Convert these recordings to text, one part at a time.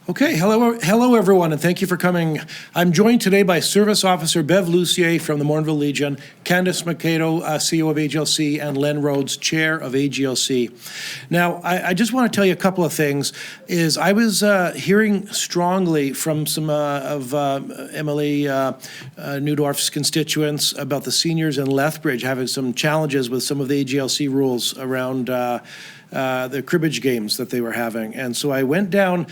Okay, hello everyone, and thank you for coming. I'm joined today by Service Officer Bev Lucier from the Morinville Legion, Candice Macedo, CEO of AGLC, and Len Rhodes, Chair of AGLC. Now, I just want to tell you a couple of things. I was hearing strongly from some of Emily Newdorf's constituents about the seniors in Lethbridge having some challenges with some of the AGLC rules around the cribbage games that they were having. And so I went down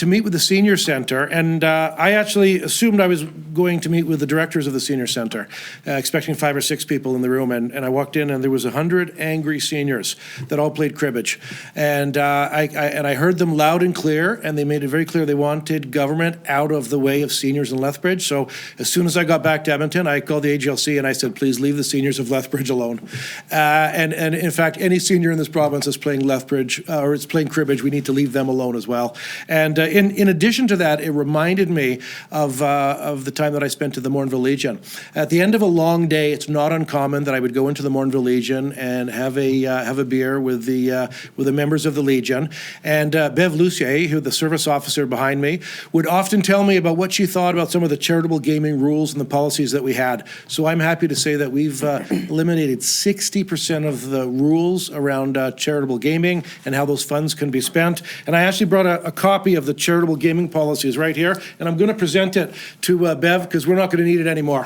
to meet with the senior center, and I actually assumed I was going to meet with the directors of the senior center, expecting 5 or 6 people in the room, and I walked in and there was 100 angry seniors that all played cribbage. And I heard them loud and clear, and they made it very clear they wanted government out of the way of seniors in Lethbridge. So as soon as I got back to Edmonton, I called the AGLC and I said, please leave the seniors of Lethbridge alone. And in fact, any senior in this province is playing Lethbridge, or it's playing cribbage, we need to leave them alone as well. And in addition to that, it reminded me of the time that I spent at the Morinville Legion. At the end of a long day, it's not uncommon that I would go into the Morinville Legion and have a beer with the members of the Legion. And Bev Lucier, who the service officer behind me, would often tell me about what she thought about some of the charitable gaming rules and the policies that we had. So I'm happy to say that we've eliminated 60% of the rules around charitable gaming and how those funds can be spent. And I actually brought a copy of the charitable gaming policies right here, and I'm going to present it to Bev because we're not going to need it anymore.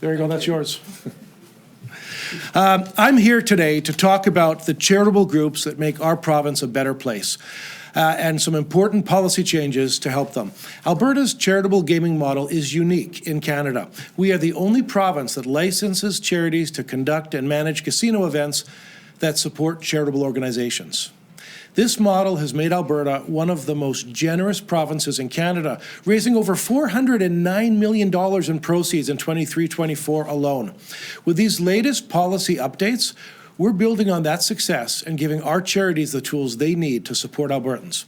There you go, that's yours. I'm here today to talk about the charitable groups that make our province a better place. And some important policy changes to help them. Alberta's charitable gaming model is unique in Canada. We are the only province that licenses charities to conduct and manage casino events that support charitable organizations. This model has made Alberta one of the most generous provinces in Canada, raising over $409 million in proceeds in 23-24 alone. With these latest policy updates, we're building on that success and giving our charities the tools they need to support Albertans.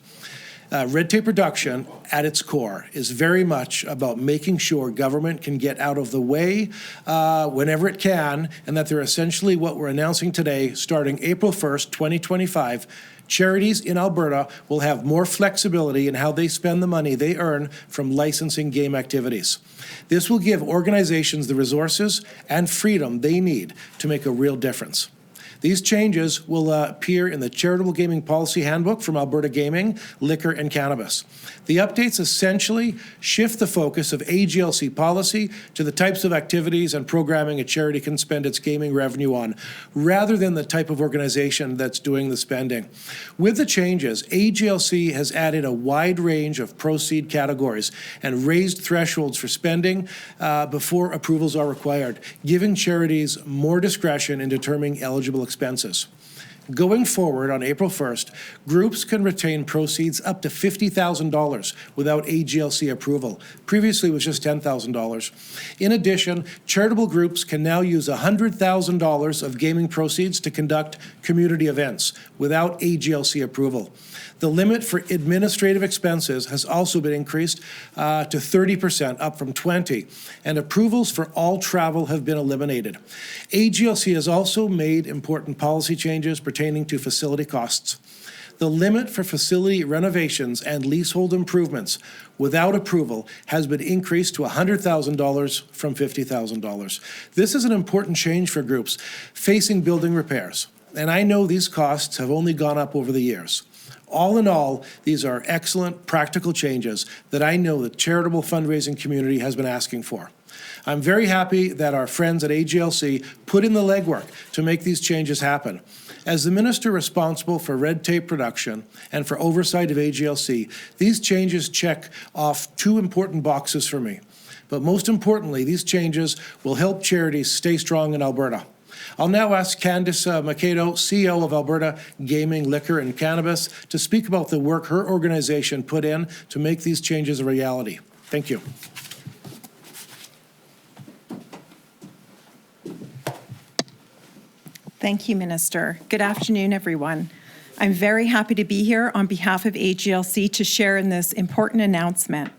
Red tape reduction, at its core, is very much about making sure government can get out of the way whenever it can, and that they're essentially what we're announcing today, starting April 1st, 2025, charities in Alberta will have more flexibility in how they spend the money they earn from licensing game activities. This will give organizations the resources and freedom they need to make a real difference. These changes will appear in the Charitable Gaming Policy Handbook from Alberta Gaming, Liquor and Cannabis. The updates essentially shift the focus of AGLC policy to the types of activities and programming a charity can spend its gaming revenue on, rather than the type of organization that's doing the spending. With the changes, AGLC has added a wide range of proceed categories and raised thresholds for spending before approvals are required, giving charities more discretion in determining eligible expenses. Going forward on April 1st, groups can retain proceeds up to $50,000 without AGLC approval. Previously, it was just $10,000. In addition, charitable groups can now use $100,000 of gaming proceeds to conduct community events without AGLC approval. The limit for administrative expenses has also been increased to 30%, up from 20%, and approvals for all travel have been eliminated. AGLC has also made important policy changes pertaining to facility costs. The limit for facility renovations and leasehold improvements without approval has been increased to $100,000 from $50,000. This is an important change for groups facing building repairs, and I know these costs have only gone up over the years. All in all, these are excellent, practical changes that I know the charitable fundraising community has been asking for. I'm very happy that our friends at AGLC put in the legwork to make these changes happen. As the minister responsible for red tape reduction and for oversight of AGLC, these changes check off 2 important boxes for me. But most importantly, these changes will help charities stay strong in Alberta. I'll now ask Candice Macedo, CEO of Alberta Gaming, Liquor and Cannabis, to speak about the work her organization put in to make these changes a reality. Thank you. Thank you, Minister. Good afternoon, everyone. I'm very happy to be here on behalf of AGLC to share in this important announcement.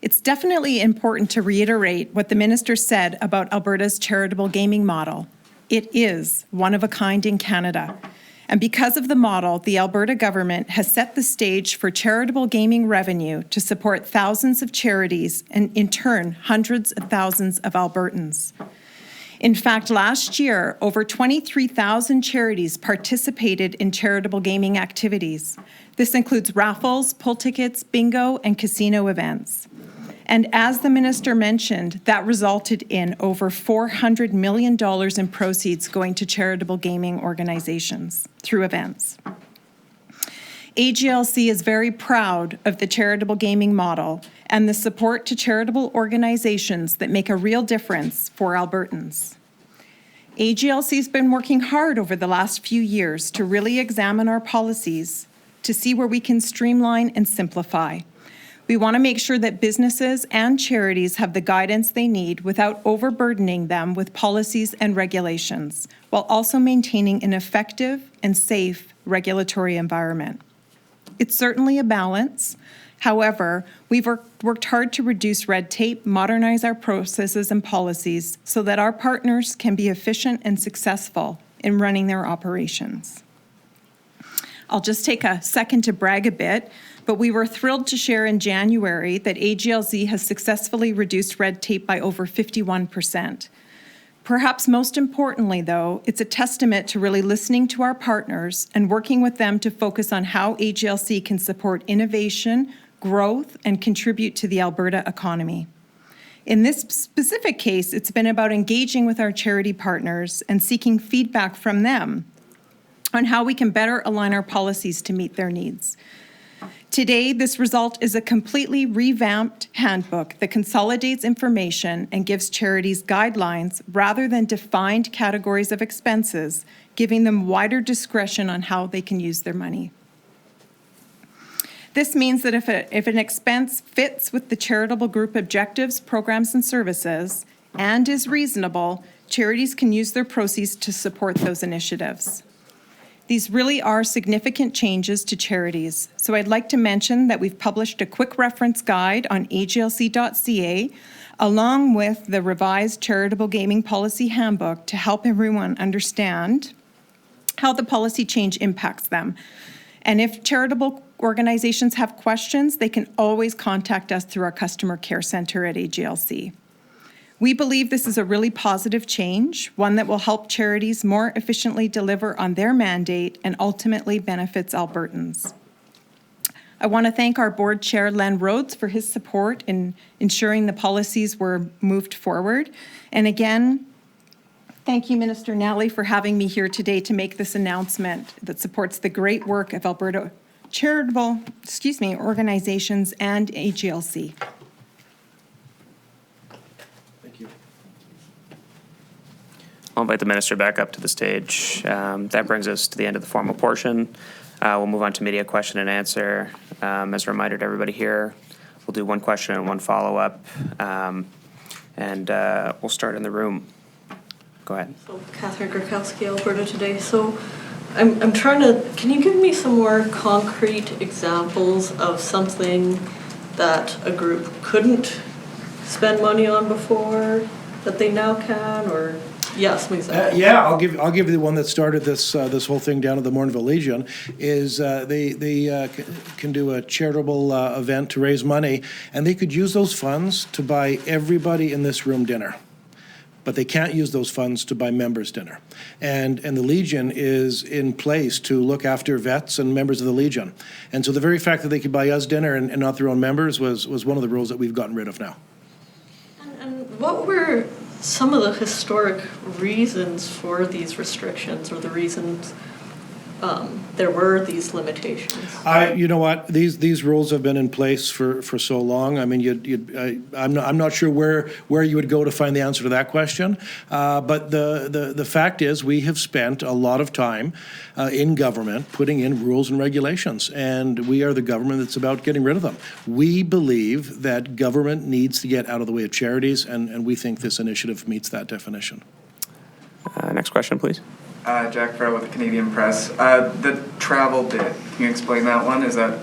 It's definitely important to reiterate what the Minister said about Alberta's charitable gaming model. It is one of a kind in Canada, And because of the model, the Alberta government has set the stage for charitable gaming revenue to support thousands of charities and, in turn, hundreds of thousands of Albertans. In fact, last year, over 23,000 charities participated in charitable gaming activities. This includes raffles, pull tickets, bingo, and casino events. And as the minister mentioned, that resulted in over $400 million in proceeds going to charitable gaming organizations through events. AGLC is very proud of the charitable gaming model and the support to charitable organizations that make a real difference for Albertans. AGLC has been working hard over the last few years to really examine our policies to see where we can streamline and simplify. We want to make sure that businesses and charities have the guidance they need without overburdening them with policies and regulations, while also maintaining an effective and safe regulatory environment. It's certainly a balance. However, we've worked hard to reduce red tape, modernize our processes and policies so that our partners can be efficient and successful in running their operations. I'll just take a second to brag a bit, but we were thrilled to share in January that AGLC has successfully reduced red tape by over 51%. Perhaps most importantly, though, it's a testament to really listening to our partners and working with them to focus on how AGLC can support innovation, growth, and contribute to the Alberta economy. In this specific case, it's been about engaging with our charity partners and seeking feedback from them on how we can better align our policies to meet their needs. Today, this result is a completely revamped handbook that consolidates information and gives charities guidelines rather than defined categories of expenses, giving them wider discretion on how they can use their money. This means that if an expense fits with the charitable group objectives, programs, and services, and is reasonable, charities can use their proceeds to support those initiatives. These really are significant changes to charities, so I'd like to mention that we've published a quick reference guide on aglc.ca along with the revised Charitable Gaming Policy Handbook to help everyone understand how the policy change impacts them. And if charitable organizations have questions, they can always contact us through our customer care center at AGLC. We believe this is a really positive change, one that will help charities more efficiently deliver on their mandate and ultimately benefits Albertans. I want to thank our board chair, Len Rhodes, for his support in ensuring the policies were moved forward. And again, thank you, Minister Nally, for having me here today to make this announcement that supports the great work of Alberta charitable, organizations and AGLC. I'll invite the minister back up to the stage. That brings us to the end of the formal portion. We'll move on to media question and answer. As a reminder to everybody here, we'll do one question and one follow-up. We'll start in the room. Go ahead. So, Catherine Gurkowski, Alberta Today. So I'm trying to, can you give me some more concrete examples of something that a group couldn't spend money on before that they now can, or? Yes, please. Yeah, I'll give you the one that started this whole thing down at the Morinville Legion. Is they can do a charitable event to raise money, and they could use those funds to buy everybody in this room dinner, but they can't use those funds to buy members dinner. And the Legion is in place to look after vets and members of the Legion, and so the very fact that they could buy us dinner and not their own members was one of the rules that we've gotten rid of now. And what were some of the historic reasons for these restrictions, or the reasons there were these limitations? You know what? These rules have been in place for so long. I mean, I'm not sure where you would go to find the answer to that question. But the fact is, we have spent a lot of time in government putting in rules and regulations, and we are the government that's about getting rid of them. We believe that government needs to get out of the way of charities, and we think this initiative meets that definition. Next question, please. Jack Farrell with the Canadian Press. The travel bit, can you explain that one? Does that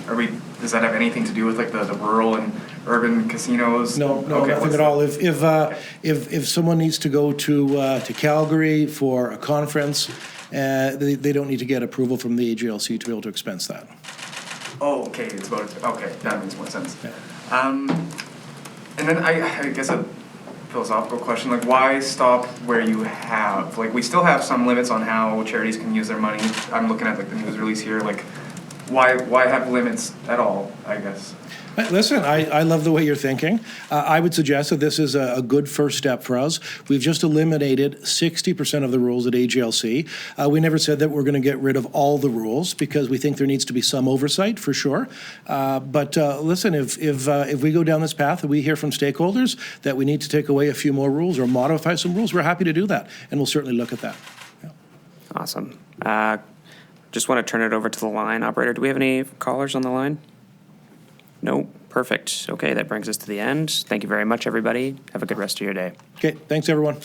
have anything to do with like the rural and urban casinos? No, okay, nothing at all. If someone needs to go to Calgary for a conference they don't need to get approval from the AGLC to be able to expense that. Oh, okay, it's about, okay, that makes more sense. Yeah. And then I guess a philosophical question, like why stop where you have? Like we still have some limits on how charities can use their money. I'm looking at like the news release here, like why have limits at all, I guess? Listen, I love the way you're thinking. I would suggest that this is a good first step for us. We've just eliminated 60% of the rules at AGLC. We never said that we're going to get rid of all the rules because we think there needs to be some oversight for sure. But listen, if we go down this path and we hear from stakeholders that we need to take away a few more rules or modify some rules, we're happy to do that, and we'll certainly look at that. Yeah. Awesome. Just want to turn it over to the line operator. Do we have any callers on the line? No, perfect. Okay, that brings us to the end. Thank you very much, everybody. Have a good rest of your day. Okay, thanks everyone.